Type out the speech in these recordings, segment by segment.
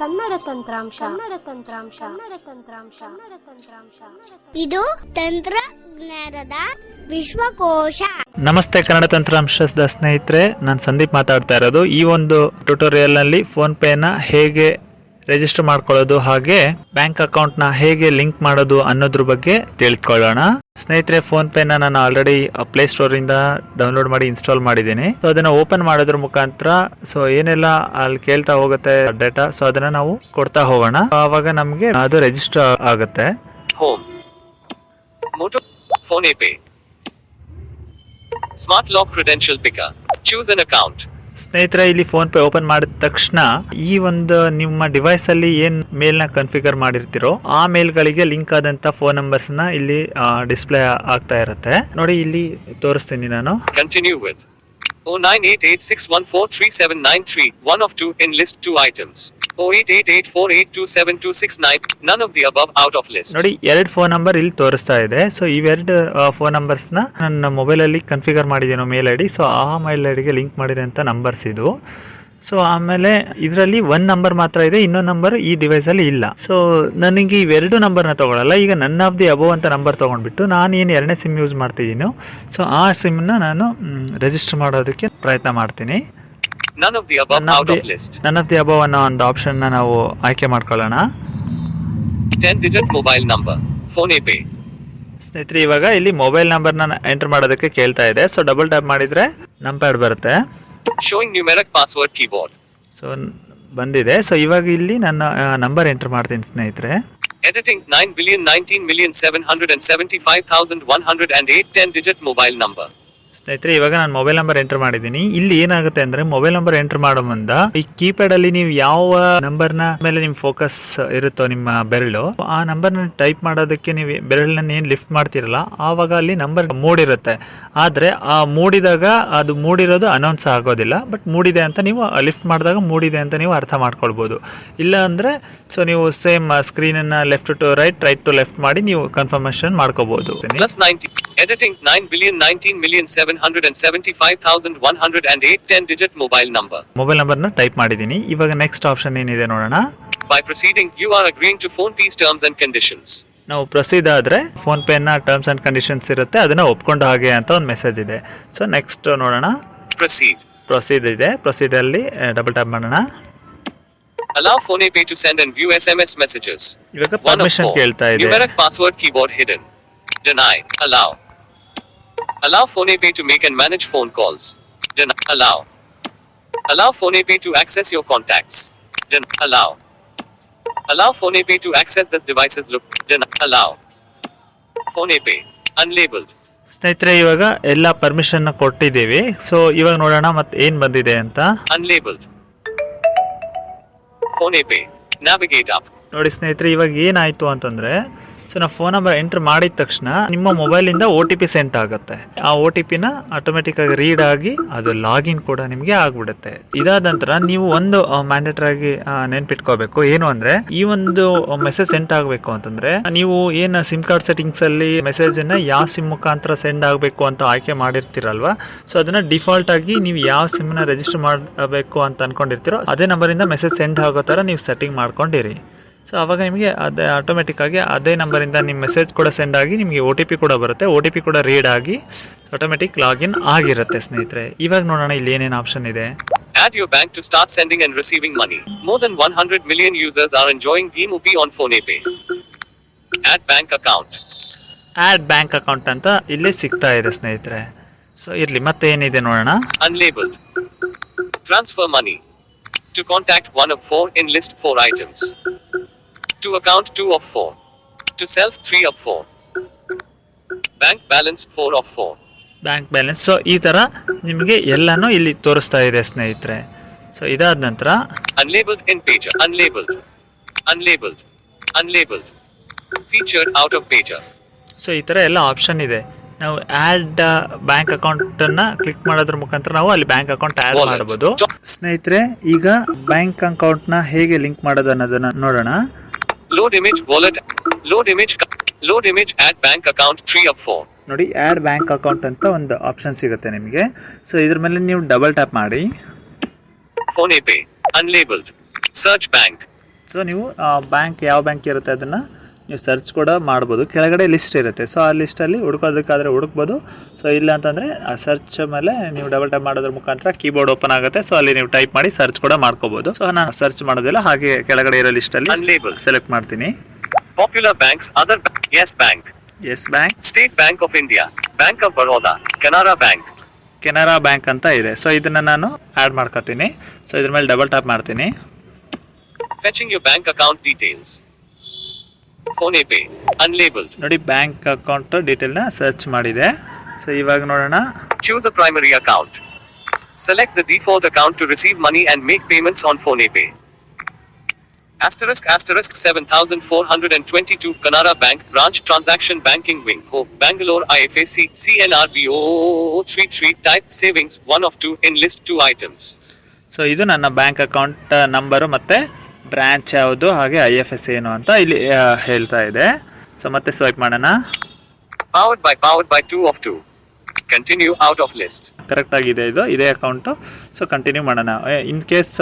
ಕನ್ನಡ ತಂತ್ರಾಂಶ. ಇದು ತಂತ್ರಜ್ಞಾನದ ವಿಶ್ವಕೋಶ. ನಮಸ್ತೆ ಕನ್ನಡ ತಂತ್ರಾಂಶದ ಸ್ನೇಹಿತರೆ, ನಾನು ಸಂದೀಪ್ ಮಾತಾಡ್ತಾ ಇರೋದು. ಈ ಒಂದು ಟ್ಯುಟೋರಿಯಲ್ ನಲ್ಲಿ ಫೋನ್ ಪೇ ನ ಹೇಗೆ ರಿಜಿಸ್ಟರ್ ಮಾಡ್ಕೊಳ್ಳೋದು, ಹಾಗೆ ಬ್ಯಾಂಕ್ ಅಕೌಂಟ್ ನ ಹೇಗೆ ಲಿಂಕ್ ಮಾಡೋದು ಅನ್ನೋದ್ರ ಬಗ್ಗೆ ತಿಳ್ಕೊಳ್ಳೋಣ. ಸ್ನೇಹಿತರೆ, ಫೋನ್ ಪೇ ನ ನಾನು ಆಲ್ರೆಡಿ ಪ್ಲೇ ಸ್ಟೋರ್ ಇಂದ ಡೌನ್ಲೋಡ್ ಮಾಡಿ ಇನ್ಸ್ಟಾಲ್ ಮಾಡಿದ್ದೀನಿ. ಸೊ ಅದನ್ನ ಓಪನ್ ಮಾಡೋದ್ರ ಮುಖಾಂತರ ಸೊ ಏನೆಲ್ಲ ಅಲ್ಲಿ ಕೇಳ್ತಾ ಹೋಗುತ್ತೆ ಡೇಟಾ, ಸೊ ಅದನ್ನ ನಾವು ಕೊಡ್ತಾ ಹೋಗೋಣ. ಆವಾಗ ನಮ್ಗೆ ಅದು ರಿಜಿಸ್ಟರ್ ಆಗುತ್ತೆ. Home, moto, Phonepe, smart lock credential picker, choose an account. ಸ್ನೇಹಿತರೆ, ಇಲ್ಲಿ ಫೋನ್ ಪೇ ಓಪನ್ ಮಾಡಿದ ತಕ್ಷಣ ಈ ಒಂದು ನಿಮ್ಮ ಡಿವೈಸ್ ಅಲ್ಲಿ ಏನ್ ಮೇಲ್ ನ ಕನ್ಫಿಗರ್ ಮಾಡಿರ್ತೀರೋ ಆ ಮೇಲ್ ಗಳಿಗೆ ಲಿಂಕ್ ಆದಂತ ಫೋನ್ ನಂಬರ್ಸ್ ನ ಇಲ್ಲಿ ಡಿಸ್ಪ್ಲೇ ಆಗ್ತಾ ಇರುತ್ತೆ. ನೋಡಿ, ಇಲ್ಲಿ ತೋರಿಸ್ತೀನಿ ನಾನು. Continue with 098861437993 1 of 2 in list 2 items 088848272669 none of the above out of list. ನೋಡಿ, ಎರಡು ಫೋನ್ ನಂಬರ್ ಇಲ್ಲಿ ತೋರಿಸ್ತಾ ಇದೆ. ಸೊ ಇವೆರಡು ಫೋನ್ ನಂಬರ್ಸ್ ನ ನನ್ನ ಮೊಬೈಲ್ ಅಲ್ಲಿ ಕನ್ಫಿಗರ್ ಮಾಡಿದ್ದೇನೆ ಮೇಲ್ ಐಡಿ. ಸೊ ಆ ಮೇಲ್ ಐಡಿಗೆ ಲಿಂಕ್ ಮಾಡಿರೋಂಥ ನಂಬರ್ಸ್ ಇದು. ಸೊ ಆಮೇಲೆ ಇದರಲ್ಲಿ ಒಂದು ನಂಬರ್ ಮಾತ್ರ ಇದೆ, ಇನ್ನೊಂದು ನಂಬರ್ ಈ ಡಿವೈಸ್ ಅಲ್ಲಿ ಇಲ್ಲ. ಸೊ ನನಗೆ ಇವೆರಡು ನಂಬರ್ನ ತಗೊಳ್ಳಲ್ಲ. ಈಗ ನನ್ ಆಫ್ ದಿ ಅಬೋವ್ ಅಂತ ನಂಬರ್ ತಗೊಂಡ್ಬಿಟ್ಟು ನಾನು ಏನು ಎರಡನೇ ಸಿಮ್ ಯೂಸ್ ಮಾಡ್ತಿದ್ದೀನಿ, ಸೊ ಆ ಸಿಮ್ನ ನಾನು ರಿಜಿಸ್ಟರ್ ಮಾಡೋದಕ್ಕೆ ಪ್ರಯತ್ನ ಮಾಡ್ತೀನಿ. None of the above out of list. None of the above ಅನ್ನೋ ಒಂದು ಆಪ್ಷನ್ ನ ನಾವು ಆಯ್ಕೆ ಮಾಡ್ಕೊಳ್ಳೋಣ. 10-digit mobile number, Phonepe. ಸ್ನೇಹಿತರೆ, ಇವಾಗ ಇಲ್ಲಿ ಮೊಬೈಲ್ ನಂಬರ್ ನ ಎಂಟರ್ ಮಾಡೋದಕ್ಕೆ ಕೇಳ್ತಾ ಇದೆ. ಸೊ ಡಬಲ್ ಟ್ಯಾಪ್ ಮಾಡಿದ್ರೆ ನಂಬರ್ ಬರುತ್ತೆ. Showing numeric password keyboard. So ಬಂದಿದೆ. ಸೊ ಇವಾಗ ಇಲ್ಲಿ ನನ್ನ ನಂಬರ್ ಎಂಟರ್ ಮಾಡ್ತೀನಿ ಸ್ನೇಹಿತರೆ. Editing 9,19,775,108 10-digit mobile number. ಸ್ನೇಹಿತರೆ, ಇವಾಗ ನಾನು ಮೊಬೈಲ್ ನಂಬರ್ ಎಂಟರ್ ಮಾಡಿದ್ದೀನಿ. ಇಲ್ಲಿ ಏನಾಗುತ್ತೆ ಅಂದ್ರೆ, ಮೊಬೈಲ್ ನಂಬರ್ ಎಂಟರ್ ಮಾಡೋ ಮುಂದ ಈ ಕೀಪ್ಯಾಡ್ ಅಲ್ಲಿ ನೀವು ಯಾವ ನಂಬರ್ ನ ಮೇಲೆ ನಿಮ್ ಫೋಕಸ್ ಇರುತ್ತೋ ನಿಮ್ಮ ಬೆರಳು, ಆ ನಂಬರ್ ನ ಟೈಪ್ ಮಾಡೋದಕ್ಕೆ ನೀವು ಬೆರಳನ್ನ ಏನ್ ಲಿಫ್ಟ್ ಮಾಡ್ತಿರಲ್ಲ, ಆವಾಗ ಅಲ್ಲಿ ನಂಬರ್ ಮೂಡಿರುತ್ತೆ. ಆದ್ರೆ ಆ ಮೂಡಿದಾಗ ಅದು ಮೂಡಿರೋದು ಅನೌನ್ಸ್ ಆಗೋದಿಲ್ಲ, ಬಟ್ ಮೂಡಿದೆ ಅಂತ ನೀವು ಲಿಫ್ಟ್ ಮಾಡಿದಾಗ ಮೂಡಿದೆ ಅಂತ ನೀವು ಅರ್ಥ ಮಾಡ್ಕೊಳ್ಬಹುದು. ಇಲ್ಲ ಅಂದ್ರೆ ಸೊ ನೀವು ಸೇಮ್ ಸ್ಕ್ರೀನ್ ಅನ್ನ left to right, right to left ಮಾಡಿ ನೀವು ಕನ್ಫರ್ಮೇಶನ್ ಮಾಡ್ಕೋಬಹುದು. Editing 9,19,775,108 10-digit mobile number. Mobile number ನ ಟೈಪ್ ಮಾಡಿದ್ದೀನಿ. ಇವಾಗ ನೆಕ್ಸ್ಟ್ ಆಪ್ಷನ್ ಏನಿದೆ ನೋಡೋಣ. By proceeding, you are agreeing to Phonepe's terms and conditions. ನಾವು ಪ್ರೊಸೀಡ್ ಆದ್ರೆ ಫೋನ್ ಪೇ ನ ಟರ್ಮ್ಸ್ ಅಂಡ್ ಕಂಡೀಷನ್ಸ್ ಇರುತ್ತೆ, ಅದನ್ನ ಒಪ್ಕೊಂಡು ಹಾಗೆ ಅಂತ ಒಂದು ಮೆಸೇಜ್ ಇದೆ. ಸೊ ನೆಕ್ಸ್ಟ್ ನೋಡೋಣ. ಪ್ರೊಸೀಡ್ ಇದೆ. ಪ್ರೊಸೀಡ್ ಅಲ್ಲಿ ಡಬಲ್ ಟ್ಯಾಪ್ ಮಾಡೋಣ. Allow Phonepe to send and view SMS messages. ಇವಾಗ ಪರ್ಮಿಷನ್ ಕೇಳ್ತಾ ಇದೆ. Numeric password keyboard hidden. Deny. Allow Phonepe to make and manage phone calls. Allow Phonepe to access your contacts. Allow Phonepe to access this device's look. Allow Phonepe unlabeled. ಸ್ನೇಹಿತರೆ, ಇವಾಗ ಎಲ್ಲ permission ನ ಕೊಟ್ಟಿದ್ದೀವಿ. So ಇವಾಗ ನೋಡೋಣ ಮತ್ತೆ ಏನ್ ಬಂದಿದೆ ಅಂತ. Unlabeled. Phonepe navigate up. ನೋಡಿ ಸ್ನೇಹಿತರೆ, ಇವಾಗ ಏನಾಯ್ತು ಅಂತಂದ್ರೆ, ಸೊ ನಾವು ಫೋನ್ ನಂಬರ್ ಎಂಟರ್ ಮಾಡಿದ ತಕ್ಷಣ ನಿಮ್ಮ ಮೊಬೈಲ್ ಇಂದ OTP ಸೆಂಟ್ ಆಗುತ್ತೆ. ಆ OTP ನ ಆಟೋಮೆಟಿಕ್ ಆಗಿ ರೀಡ್ ಆಗಿ ಅದು ಲಾಗಿನ್ ಕೂಡ ನಿಮ್ಗೆ ಆಗ್ಬಿಡುತ್ತೆ. ಇದಾದ ನಂತರ ನೀವು ಒಂದು ಮ್ಯಾಂಡೇಟರಿ ಆಗಿ ನೆನ್ಪಿಟ್ಕೋಬೇಕು. ಏನು ಅಂದ್ರೆ, ಈ ಒಂದು ಮೆಸೇಜ್ ಸೆಂಡ್ ಆಗ್ಬೇಕು ಅಂತಂದ್ರೆ ನೀವು ಏನ್ ಸಿಮ್ ಕಾರ್ಡ್ ಸೆಟ್ಟಿಂಗ್ಸ್ ಅಲ್ಲಿ ಮೆಸೇಜ್ ಅನ್ನ ಯಾವ ಸಿಮ್ ಮುಖಾಂತರ ಸೆಂಡ್ ಆಗ್ಬೇಕು ಅಂತ ಆಯ್ಕೆ ಮಾಡಿರ್ತೀರಲ್ವಾ, ಸೊ ಅದನ್ನ ಡಿಫಾಲ್ಟ್ ಆಗಿ ನೀವು ಯಾವ ಸಿಮ್ ನ ರಿಜಿಸ್ಟರ್ ಮಾಡಬೇಕು ಅಂತ ಅನ್ಕೊಂಡಿರ್ತೀರೋ ಅದೇ ನಂಬರ್ ಇಂದ ಮೆಸೇಜ್ ಸೆಂಡ್ ಆಗೋ ತರ ನೀವು ಸೆಟ್ಟಿಂಗ್ ಮಾಡ್ಕೊಂಡಿರಿ. ಸೊ ಅವಾಗ ನಿಮಗೆ ಅದೇ ಆಟೋಮೆಟಿಕ್ ಆಗಿ ಅದೇ ನಂಬರಿಂದ ನಿಮ್ಮ ಮೆಸೇಜ್ ಕೂಡ ಸೆಂಡ್ ಆಗಿ ನಿಮಗೆ OTP ಕೂಡ ಬರುತ್ತೆ. OTP ಕೂಡ ರೀಡ್ ಆಗಿ ಆಟೋಮೆಟಿಕ್ ಲಾಗಿನ್ ಆಗಿರುತ್ತೆ. ಸ್ನೇಹಿತರೆ, ಇವಾಗ ನೋಡೋಣ ಇಲ್ಲಿ ಏನೇನು ಆಪ್ಷನ್ ಇದೆ. Add your bank to start sending and receiving money. More than 100 million users are enjoying UPI on Phonepe. Add bank account. Add bank account ಅಂತ ಇಲ್ಲಿ ಸಿಗ್ತಾ ಇದೆ ಸ್ನೇಹಿತರೆ. ಸೊ ಇರ್ಲಿ, ಮತ್ತೆ ಏನಿದೆ ನೋಡೋಣ. Unlabeled. Transfer money. To contact 1 of 4 in list 4 items. To account 2 of 4. To self 3 of 4. Bank balance 4 of 4. Bank balance. So ಈ ತರ ನಿಮಗೆ ಎಲ್ಲಾನು ಇಲ್ಲಿ ತೋರಿಸ್ತಾ ಇದೆ ಸ್ನೇಹಿತರೆ. ಸೊ ಇದಾದ ನಂತರ Unlabeled in pager. Unlabeled. Featured out of pager. So ಈ ತರ ಎಲ್ಲ ಆಪ್ಷನ್ ಇದೆ. ನಾವು ಆಡ್ ಬ್ಯಾಂಕ್ ಅಕೌಂಟ್ ಅನ್ನ ಕ್ಲಿಕ್ ಮಾಡೋದ್ರ ಮುಖಾಂತರ ನಾವು ಅಲ್ಲಿ ಬ್ಯಾಂಕ್ ಅಕೌಂಟ್ ಆಡ್ ಮಾಡಬಹುದು. ಸ್ನೇಹಿತರೆ, ಈಗ ಬ್ಯಾಂಕ್ ಅಕೌಂಟ್ ನ ಹೇಗೆ ಲಿಂಕ್ ಮಾಡೋದು ಅನ್ನೋದನ್ನ ನೋಡೋಣ. Load image wallet. Load image add bank account 3 of 4. ನೋಡಿ, ಆಡ್ ಬ್ಯಾಂಕ್ ಅಕೌಂಟ್ ಅಂತ ಒಂದು ಆಪ್ಷನ್ ಸಿಗುತ್ತೆ ನಿಮಗೆ. ಸೊ ಇದ್ರ ಮೇಲೆ ನೀವು ಡಬಲ್ ಟ್ಯಾಪ್ ಮಾಡಿ. Phonepe unlabeled. Search bank. So ನೀವು ಬ್ಯಾಂಕ್ ಯಾವ ಬ್ಯಾಂಕ್ ಇರುತ್ತೆ ಅದನ್ನು ನೀವು ಸರ್ಚ್ ಕೂಡ ಮಾಡ್ಬೋದು. ಕೆಳಗಡೆ ಲಿಸ್ಟ್ ಇರುತ್ತೆ, ಸೊ ಆ ಲಿಸ್ಟಲ್ಲಿ ಹುಡ್ಕೋದಕ್ಕಾದರೆ ಹುಡುಕ್ಬೋದು. ಸೊ ಇಲ್ಲ ಅಂತಂದರೆ ಆ ಸರ್ಚ್ ಮೇಲೆ ನೀವು ಡಬಲ್ ಟ್ಯಾಪ್ ಮಾಡೋದ್ರ ಮುಖಾಂತರ ಕೀಬೋರ್ಡ್ ಓಪನ್ ಆಗುತ್ತೆ. ಸೊ ಅಲ್ಲಿ ನೀವು ಟೈಪ್ ಮಾಡಿ ಸರ್ಚ್ ಕೂಡ ಮಾಡ್ಕೋಬೋದು. ಸೊ ನಾನು ಸರ್ಚ್ ಮಾಡೋದಿಲ್ಲ, ಹಾಗೆ ಕೆಳಗಡೆ ಇರೋ ಲಿಸ್ಟಲ್ಲಿ ಸೆಲೆಕ್ಟ್ ಮಾಡ್ತೀನಿ. Popular banks, other Yes Bank, Yes Bank, State Bank of India, Bank of Baroda, Kannada Bank. Canara bank ಅಂತ ಇದೆ. ಸೊ ಇದನ್ನು ನಾನು ಆ್ಯಡ್ ಮಾಡ್ಕೊತೀನಿ. ಸೊ ಇದ್ರ ಮೇಲೆ ಡಬಲ್ ಟ್ಯಾಪ್ ಮಾಡ್ತೀನಿ. Fetching your bank account details. Phonepe, unlabeled. ನೋಡಿ ಬ್ಯಾಂಕ್ ಅಕೌಂಟ್ ಡೀಟೇಲ್ನ ಸರ್ಚ್ ಮಾಡಿದೆ. ಸೊ ಇವಾಗ ನೋಡೋಣ. Choose a primary account. Select the default account to receive money and make payments on Phonepe. Asterisk 7422 Kannada Bank branch transaction banking wing Ho Bangalore IFAC CNRBO 33 type savings 1 of 2 in list 2 items. So ಇದು ನನ್ನ bank account number ಮತ್ತು branch ಯಾವುದು ಹಾಗೆ IFSC ಏನು ಅಂತ ಇಲ್ಲಿ ಹೇಳ್ತಾ ಇದೆ. ಸೊ ಮತ್ತೆ ಸ್ವೈಪ್ ಮಾಡೋಣ. Powered by 2 of 2. Continue out of list. Correct ಆಗಿದೆ, ಇದೇ ಅಕೌಂಟು. ಸೊ ಕಂಟಿನ್ಯೂ ಮಾಡೋಣ. ಇನ್ ಕೇಸ್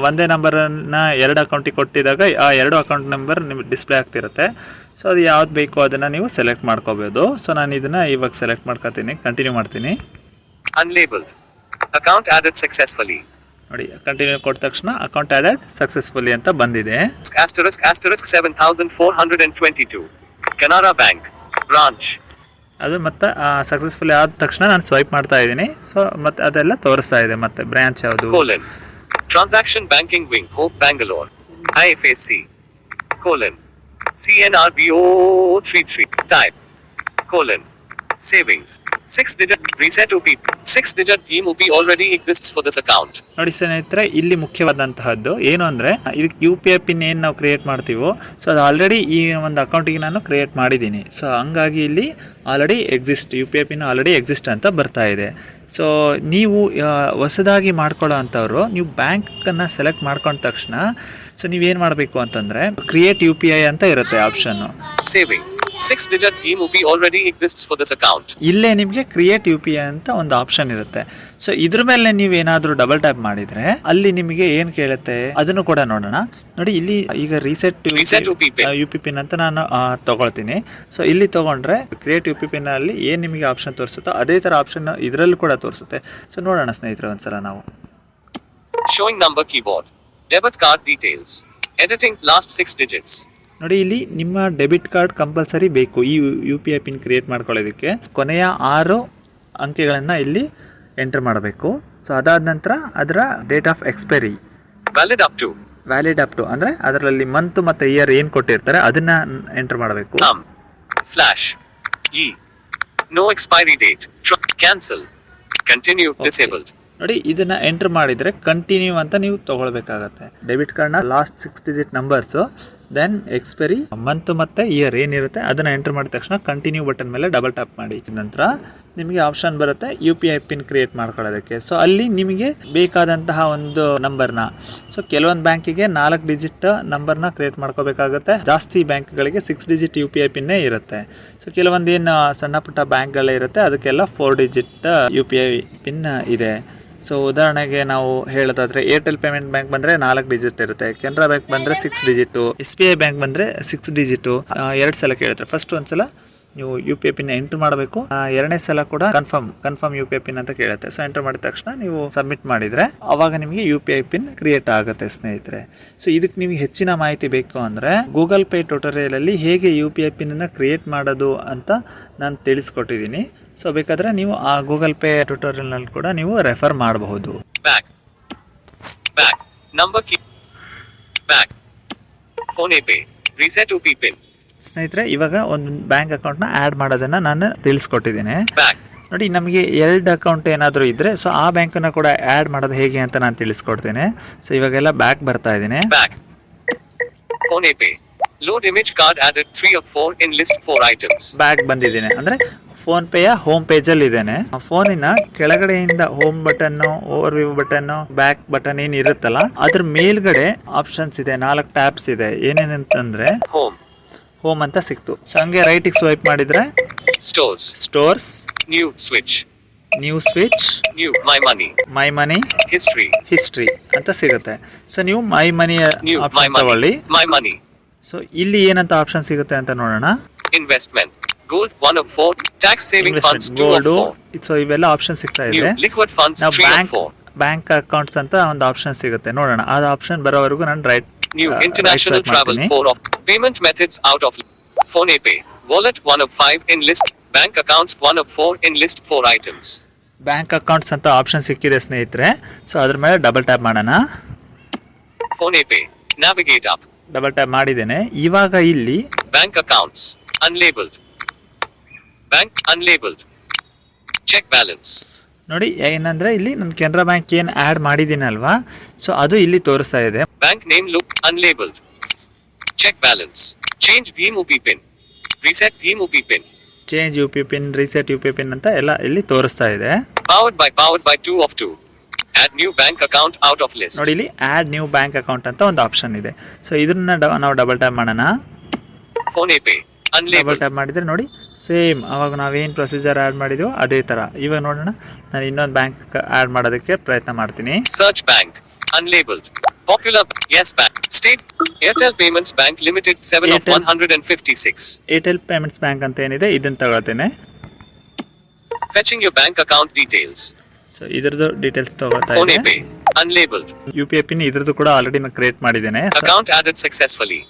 ಒಂದೇ ನಂಬರನ್ನು ಎರಡು ಅಕೌಂಟಿಗೆ ಕೊಟ್ಟಿದಾಗ ಆ ಎರಡು ಅಕೌಂಟ್ ನಂಬರ್ ನಿಮ್ಗೆ ಡಿಸ್ಪ್ಲೇ ಆಗ್ತಿರುತ್ತೆ. ಸೊ ಅದು ಯಾವ್ದು ಬೇಕೋ ಅದನ್ನು ನೀವು ಸೆಲೆಕ್ಟ್ ಮಾಡ್ಕೋಬೋದು. ಸೊ ನಾನು ಇದನ್ನು ಇವಾಗ ಸೆಲೆಕ್ಟ್ ಮಾಡ್ಕೊತೀನಿ, ಕಂಟಿನ್ಯೂ ಮಾಡ್ತೀನಿ. Unlabeled. Account added successfully. ನೋಡಿ ಕಂಟಿನ್ಯೂ ಕೊಟ್ಟ ತಕ್ಷಣ ಅಕೌಂಟ್ ಆ್ಯಡೆಡ್ ಸಕ್ಸಸ್ಫುಲಿ ಅಂತ ಬಂದಿದೆ. Asterisk 7422 Kannada Bank branch. ಅದು ಮತ್ತೆ ಸಕ್ಸಸ್ಫುಲಿ ಆದ ತಕ್ಷಣ ನಾನು ಸ್ವೈಪ್ ಮಾಡ್ತಾ ಇದ್ದೀನಿ. ಸೊ ಮತ್ತೆ ಅದೆಲ್ಲ ತೋರಿಸ್ತಾ ಇದೆ. ಮತ್ತೆ ಬ್ರಾಂಚ್ ಯಾವುದು Transaction banking wing Hope Bangalore IFAC CNRBO 33 type savings 6-digit reset OP 6-digit UPI already exists for this account. ನೋಡಿ ಸ್ನೇಹಿತರೆ, ಇಲ್ಲಿ ಮುಖ್ಯವಾದಂತಹದ್ದು ಏನು ಅಂದರೆ ಇದಕ್ಕೆ UPI ಪಿನ್ ಏನು ನಾವು ಕ್ರಿಯೇಟ್ ಮಾಡ್ತೀವೋ ಸೊ ಅದು ಆಲ್ರೆಡಿ ಈ ಒಂದು ಅಕೌಂಟಿಗೆ ನಾನು ಕ್ರಿಯೇಟ್ ಮಾಡಿದ್ದೀನಿ. ಸೊ ಹಂಗಾಗಿ ಇಲ್ಲಿ already UPI pin already exist ಅಂತ ಬರ್ತಾ ಇದೆ. ಸೊ ನೀವು ಹೊಸದಾಗಿ ಮಾಡ್ಕೊಳ್ಳೋ ಅಂಥವ್ರು ನೀವು ಬ್ಯಾಂಕನ್ನು ಸೆಲೆಕ್ಟ್ ಮಾಡ್ಕೊಂಡ ತಕ್ಷಣ ಸೊ ನೀವೇನು ಮಾಡಬೇಕು ಅಂತಂದರೆ ಕ್ರಿಯೇಟ್ UPI ಅಂತ ಇರುತ್ತೆ option. Saving 6-digit UPI already exists for this account. ಇಲ್ಲೇ ನಿಮಗೆ ಕ್ರಿಯೇಟ್ UPI ಅಂತ ಒಂದು ಆಪ್ಷನ್ ಇರುತ್ತೆ. ಸೊ ಇದ್ರ ಮೇಲೆ ನೀವೇನಾದರೂ ಡಬಲ್ ಟ್ಯಾಪ್ ಮಾಡಿದರೆ ಅಲ್ಲಿ ನಿಮಗೆ ಏನು ಕೇಳುತ್ತೆ ಅದನ್ನು ಕೂಡ ನೋಡೋಣ. ನೋಡಿ ಇಲ್ಲಿ ಈಗ ರೀಸೆಟ್ UPI ಪಿನ್ ಅಂತ ನಾನು ತಗೊಳ್ತೀನಿ. ಸೊ ಇಲ್ಲಿ ತಗೊಂಡ್ರೆ ಕ್ರಿಯೇಟ್ UPI ಪಿನ್ ಅಲ್ಲಿ ಏನು ನಿಮಗೆ ಆಪ್ಷನ್ ತೋರಿಸುತ್ತೋ ಅದೇ ಥರ ಆಪ್ಷನ್ ಇದರಲ್ಲೂ ಕೂಡ ತೋರಿಸುತ್ತೆ. ಸೊ ನೋಡೋಣ ಸ್ನೇಹಿತರೆ ಒಂದ್ಸಲ ನಾವು. Showing number keyboard. Debit card details. Editing last 6 digits. ನೋಡಿ ಇಲ್ಲಿ ನಿಮ್ಮ ಡೆಬಿಟ್ ಕಾರ್ಡ್ ಕಂಪಲ್ಸರಿ ಬೇಕು ಈ UPI ಪಿನ್ ಕ್ರಿಯೇಟ್ ಮಾಡ್ಕೊಳ್ಳೋದಕ್ಕೆ. ಕೊನೆಯ 6 ಅಂಕೆಗಳನ್ನು ಇಲ್ಲಿ ಎಂಟರ್ ಮಾಡಬೇಕು. ಸೊ ಅದಾದ ನಂತರ ಅದರ date of expiry valid up to ಅಂದರೆ ಅದರಲ್ಲಿ ಮಂತ್ ಮತ್ತು ಇಯರ್ ಏನು ಕೊಟ್ಟಿರ್ತಾರೆ ಅದನ್ನ ಎಂಟರ್ ಮಾಡಬೇಕು. No expiry date. Cancel. Continue. Disabled. ನೋಡಿ ಇದನ್ನ ಎಂಟರ್ ಮಾಡಿದರೆ ಕಂಟಿನ್ಯೂ ಅಂತ ನೀವು ತಗೊಳ್ಬೇಕಾಗತ್ತೆ. ಡೆಬಿಟ್ ಕಾರ್ಡ್ನ last 6 digit numbers, then expiry month ಮತ್ತು ಇಯರ್ ಏನಿರುತ್ತೆ ಅದನ್ನು ಎಂಟರ್ ಮಾಡಿದ ತಕ್ಷಣ ಕಂಟಿನ್ಯೂ ಬಟನ್ ಮೇಲೆ ಡಬಲ್ ಟ್ಯಾಪ್ ಮಾಡಿ. ನಂತರ ನಿಮಗೆ ಆಪ್ಷನ್ ಬರುತ್ತೆ UPI ಪಿನ್ ಕ್ರಿಯೇಟ್ ಮಾಡ್ಕೊಳ್ಳೋದಕ್ಕೆ. ಸೊ ಅಲ್ಲಿ ನಿಮಗೆ ಬೇಕಾದಂತಹ ಒಂದು ನಂಬರ್ನ, ಸೊ ಕೆಲವೊಂದು ಬ್ಯಾಂಕಿಗೆ 4 ಡಿಜಿಟ್ ನಂಬರ್ನ ಕ್ರಿಯೇಟ್ ಮಾಡ್ಕೋಬೇಕಾಗುತ್ತೆ. ಜಾಸ್ತಿ ಬ್ಯಾಂಕ್ಗಳಿಗೆ 6 ಡಿಜಿಟ್ UPI ಪಿನ್ನೇ ಇರುತ್ತೆ. ಸೊ ಕೆಲವೊಂದು ಏನು ಸಣ್ಣ ಪುಟ್ಟ ಬ್ಯಾಂಕ್ಗಳೇ ಇರುತ್ತೆ ಅದಕ್ಕೆಲ್ಲ 4 ಡಿಜಿಟ್ UPI ಪಿನ್ ಇದೆ. ಸೊ ಉದಾಹರಣೆಗೆ ನಾವು ಹೇಳೋದಾದ್ರೆ ಏರ್ಟೆಲ್ ಪೇಮೆಂಟ್ ಬ್ಯಾಂಕ್ ಬಂದರೆ 4 ಡಿಜಿಟ್ ಇರುತ್ತೆ, ಕೆನರಾ ಬ್ಯಾಂಕ್ ಬಂದರೆ 6 ಡಿಜಿಟು, SBI ಬ್ಯಾಂಕ್ ಬಂದರೆ 6 ಡಿಜಿಟು. 2 ಸಲ ಕೇಳುತ್ತೆ. ಫಸ್ಟ್ ಒಂದ್ಸಲ ನೀವು UPI ಪಿನ್ ಎಂಟರ್ ಮಾಡಬೇಕು, ಎರಡನೇ ಸಲ ಕೂಡ ಕನ್ಫರ್ಮ್ UPI ಪಿನ್ ಅಂತ ಕೇಳುತ್ತೆ. ಸೊ ಎಂಟರ್ ಮಾಡಿದ ತಕ್ಷಣ ನೀವು ಸಬ್ಮಿಟ್ ಮಾಡಿದರೆ ಅವಾಗ ನಿಮಗೆ UPI ಪಿನ್ ಕ್ರಿಯೇಟ್ ಆಗುತ್ತೆ ಸ್ನೇಹಿತರೆ. ಸೊ ಇದಕ್ಕೆ ನಿಮಗೆ ಹೆಚ್ಚಿನ ಮಾಹಿತಿ ಬೇಕು ಅಂದರೆ ಗೂಗಲ್ ಪೇ ಟ್ಯುಟೋರಿಯಲಲ್ಲಿ ಹೇಗೆ UPI ಪಿನ್ನನ್ನು ಕ್ರಿಯೇಟ್ ಮಾಡೋದು ಅಂತ ನಾನು ತಿಳಿಸ್ಕೊಟ್ಟಿದ್ದೀನಿ. ಸೊ ಬೇಕಾದರೆ ನೀವು ಆ ಗೂಗಲ್ ಪೇ ಟ್ಯುಟೋರಿಯಲ್ನಲ್ಲಿ ಕೂಡ ನೀವು ರೆಫರ್ ಮಾಡಬಹುದು. ಸ್ನೇಹಿತರೆ, ಇವಾಗ ಒಂದು ಬ್ಯಾಂಕ್ ಅಕೌಂಟ್ನ ಆ್ಯಡ್ ಮಾಡೋದನ್ನು ನಾನು ತಿಳಿಸ್ಕೊಟ್ಟಿದ್ದೀನಿ. ನೋಡಿ ನಮಗೆ 2 ಅಕೌಂಟ್ ಏನಾದರೂ ಇದ್ದರೆ ಸೊ ಆ ಬ್ಯಾಂಕನ್ನು ಕೂಡ ಆ್ಯಡ್ ಮಾಡೋದು ಹೇಗೆ ಅಂತ ನಾನು ತಿಳಿಸ್ಕೊಡ್ತೀನಿ. ಸೊ ಇವಾಗೆಲ್ಲ ಬ್ಯಾಕ್ ಬರ್ತಾ ಇದ್ದೀನಿ. Load image card added 3 of 4 in list 4 items. Back ಬಂದಿದ್ದೀನಿ ಅಂದರೆ ಫೋನ್ಪೇಯ ಹೋಮ್ ಪೇಜಲ್ಲಿ ಇದ್ದೇನೆ. ಫೋನಿನ ಕೆಳಗಡೆಯಿಂದ ಹೋಮ್ ಬಟನ್ನು, ಓವರ್ ವ್ಯೂ ಬಟನ್ನು, ಬ್ಯಾಕ್ ಬಟನ್ ಏನು ಇರುತ್ತಲ್ಲ ಅದ್ರ ಮೇಲ್ಗಡೆ ಆಪ್ಷನ್ಸ್ ಇದೆ, 4 ಟ್ಯಾಬ್ಸ್ ಇದೆ. ಏನೇನಂತಂದ್ರೆ ಹೋಮ್ ಅಂತ ಸಿಕ್ತು. ಸೊ ಹಂಗೆ ರೈಟಿಗೆ ಸ್ವೈಪ್ ಮಾಡಿದ್ರೆ stores, new switch, new switch, New My Money. My money, History. History ಅಂತ ಸಿಗುತ್ತೆ. ಸೊ ನೀವು ಮೈ ಮನಿ New My ಆಪ್ಷನ್ ತಗೊಳ್ಳಿ. Money. My Money. ಸೊ ಇಲ್ಲಿ ಏನಂತ ಆಪ್ಷನ್ ಸಿಗುತ್ತೆ ಅಂತ ನೋಡೋಣ. Investment. Gold 1 of 4. Tax saving funds 2 of 4. So ಇವೆಲ್ಲ ಆಪ್ಷನ್ ಸಿಗ್ತಾ New ಇದೆ. liquid funds ನಾವು 3 of 4. ಬ್ಯಾಂಕ್ ಅಕೌಂಟ್ಸ್ ಅಂತ ಒಂದು ಆಪ್ಷನ್ ಸಿಗುತ್ತೆ, ನೋಡೋಣ. ಆ ಆಪ್ಷನ್ ಬರೋವರೆಗೂ ನಾನು New international travel 4 of. Payment methods out of. Phonepe. Wallet 1 of 5 in list. Bank accounts 1 of 4 in list 4 items. Bank accounts ಅಂತ ಆಪ್ಷನ್ ಸಿಕ್ಕಿದೆ ಸ್ನೇಹಿತರೆ. ಸೊ ಅದ್ರ ಮೇಲೆ ಡಬಲ್ ಟ್ಯಾಪ್ ಮಾಡೋಣ. Phonepe. Navigate up. Double tap ಮಾಡಿದ್ದೇನೆ. ಇವಾಗ ಇಲ್ಲಿ Bank accounts. Unlabeled. Bank unlabeled. Check balance. ನೋಡಿ ಏನಂದ್ರೆ ಇಲ್ಲಿ ನನ್ನ ಕೆನರಾ ಬ್ಯಾಂಕ್ ಏನು ಆ್ಯಡ್ ಮಾಡಿದ್ದೀನಲ್ವಾ, ಸೊ ಅದು ಇಲ್ಲಿ ತೋರಿಸ್ತಾ ಇದೆ. Bank name look unlabeled. Check balance. Change Bhim UPI pin. Reset Bhim UPI pin. Change U P pin, reset U P pin ಅಂತ ಎಲ್ಲ ಇಲ್ಲಿ ತೋರಿಸ್ತಾ ಇದೆ. Powered by 2 of 2. Add new bank account out of list. ನೋಡಿ ಇಲ್ಲಿ add new bank account ಅಂತ ಒಂದು option ಇದೆ. ಸೊ ಇದನ್ನ ನಾವು ಡಬಲ್ ಟ್ಯಾಪ್ ಮಾಡೋಣ. Phonepe. Double Unlabeled. ಟ್ಯಾಪ್ ಮಾಡಿದರೆ ನೋಡಿ ಸೇಮ್ ಅವಾಗ ನಾವೇನು ಪ್ರೊಸೀಜರ್ ಆ್ಯಡ್ ಮಾಡಿದ್ವೋ ಅದೇ ಥರ. ಇವಾಗ ನೋಡೋಣ, ನಾನು ಇನ್ನೊಂದು ಬ್ಯಾಂಕ್ ಆ್ಯಡ್ ಮಾಡೋದಕ್ಕೆ ಪ್ರಯತ್ನ ಮಾಡ್ತೀನಿ. Search bank. Unlabeled. Popular. Yes bank. State. Airtel Payments Bank Limited 7 of Airtel. 156. Airtel payments bank ಅಂತ ಏನಿದೆ ಇದನ್ನು ತಗೊಳ್ತೇನೆ. Fetching your bank account details. So ಇದ್ರದ್ದು ಡೀಟೇಲ್ಸ್ ತಗೋತಾ ಇದೆ. Phonepe. Unlabeled. U P I pin ಇದ್ರದ್ದು ಕೂಡ ಆಲ್ರೆಡಿ ನಾನು ಕ್ರಿಯೇಟ್ ಮಾಡಿದ್ದೇನೆ. Account added successfully.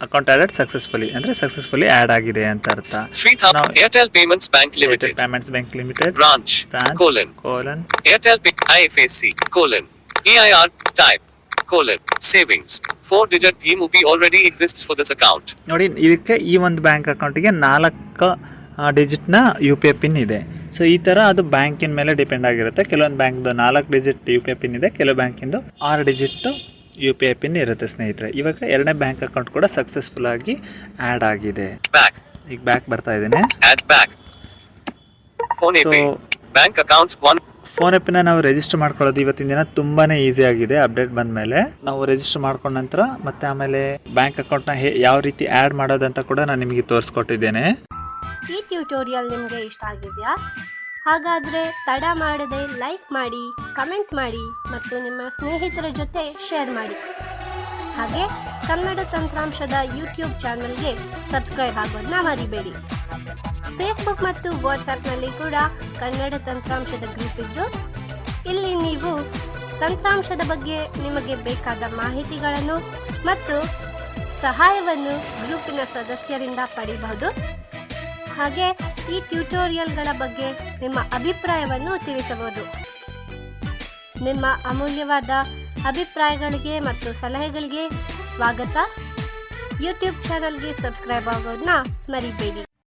Account add successfully ಅಂದರೆ ಸಕ್ಸಸ್ಫುಲಿ ಆ್ಯಡ್ ಆಗಿದೆ ಅಂತ ಅರ್ಥ. 3000. Now, Airtel Payments Bank Airtel Limited. Payments bank limited Branch. Colon. Airtel Pay. IFSC. Colon. EIR. Type. Colon. Savings. 4-digit Bhim UPI already exists for this account. ನೋಡಿ ಇದಕ್ಕೆ ಈ ಒಂದು bank ಅಕೌಂಟಿಗೆ 4 ಡಿಜಿಟ್ನ U P I pin ಇದೆ. So ಈ ಥರ ಅದು ಬ್ಯಾಂಕಿನ ಮೇಲೆ ಡಿಪೆಂಡ್ ಆಗಿರುತ್ತೆ. ಕೆಲವೊಂದು ಬ್ಯಾಂಕ್ದು 4 digit U P I pin ಇದೆ, ಕೆಲವು ಬ್ಯಾಂಕಿಂದು 6 digit U P I pin ಇರುತ್ತೆ ಸ್ನೇಹಿತರೆ. ಇವಾಗ ಎರಡನೇ ಬ್ಯಾಂಕ್ ಅಕೌಂಟ್ ಕೂಡ ಸಕ್ಸಸ್ಫುಲ್ ಆಗಿ ಆ್ಯಡ್ ಆಗಿದೆ. Back. ಈಗ ಬ್ಯಾಕ್ ಬರ್ತಾ ಇದ್ದೇನೆ. Add back. Phonepe. Bank accounts 1. ಫೋನ್ಪೇನ ನಾವು ರಿಜಿಸ್ಟರ್ ಮಾಡ್ಕೊಳ್ಳೋದು ಇವತ್ತಿನ ದಿನ ತುಂಬಾ ಈಸಿ ಆಗಿದೆ. ಅಪ್ಡೇಟ್ ಬಂದ ಮೇಲೆ ನಾವು ರಿಜಿಸ್ಟರ್ ಮಾಡ್ಕೊಂಡ ನಂತರ ಮತ್ತೆ ಆಮೇಲೆ ಬ್ಯಾಂಕ್ ಅಕೌಂಟ್ನ ಯಾವ ರೀತಿ ಆ್ಯಡ್ ಮಾಡೋದಂತ ಕೂಡ ನಾನು ನಿಮಗೆ ತೋರಿಸ್ಕೊಟ್ಟಿದ್ದೇನೆ. ಈ ಟ್ಯುಟೋರಿಯಲ್ ನಿಮಗೆ ಇಷ್ಟ ಆಗಿದೆಯಾ? ಹಾಗಾದರೆ ತಡ ಮಾಡದೆ ಲೈಕ್ ಮಾಡಿ, ಕಮೆಂಟ್ ಮಾಡಿ ಮತ್ತು ನಿಮ್ಮ ಸ್ನೇಹಿತರ ಜೊತೆ ಶೇರ್ ಮಾಡಿ. ಹಾಗೆ ಕನ್ನಡ ತಂತ್ರಾಂಶದ ಯೂಟ್ಯೂಬ್ ಚಾನಲ್ಗೆ ಸಬ್ಸ್ಕ್ರೈಬ್ ಆಗೋದನ್ನ ಮರಿಬೇಡಿ. ಫೇಸ್ಬುಕ್ ಮತ್ತು ವಾಟ್ಸಪ್ನಲ್ಲಿ ಕೂಡ ಕನ್ನಡ ತಂತ್ರಾಂಶದ ಗ್ರೂಪ್ ಇದ್ದು, ಇಲ್ಲಿ ನೀವು ತಂತ್ರಾಂಶದ ಬಗ್ಗೆ ನಿಮಗೆ ಬೇಕಾದ ಮಾಹಿತಿಗಳನ್ನು ಮತ್ತು ಸಹಾಯವನ್ನು ಗ್ರೂಪಿನ ಸದಸ್ಯರಿಂದ ಪಡೆಯಬಹುದು. ಹಾಗೆ ಈ ಟ್ಯುಟೋರಿಯಲ್ಗಳ ಬಗ್ಗೆ ನಿಮ್ಮ ಅಭಿಪ್ರಾಯವನ್ನು ತಿಳಿಸಬಹುದು. ನಿಮ್ಮ ಅಮೂಲ್ಯವಾದ ಅಭಿಪ್ರಾಯಗಳಿಗೆ ಮತ್ತು ಸಲಹೆಗಳಿಗೆ ಸ್ವಾಗತ. ಯೂಟ್ಯೂಬ್ ಚಾನಲ್ಗೆ ಸಬ್ಸ್ಕ್ರೈಬ್ ಆಗೋದನ್ನ ಮರಿಬೇಡಿ.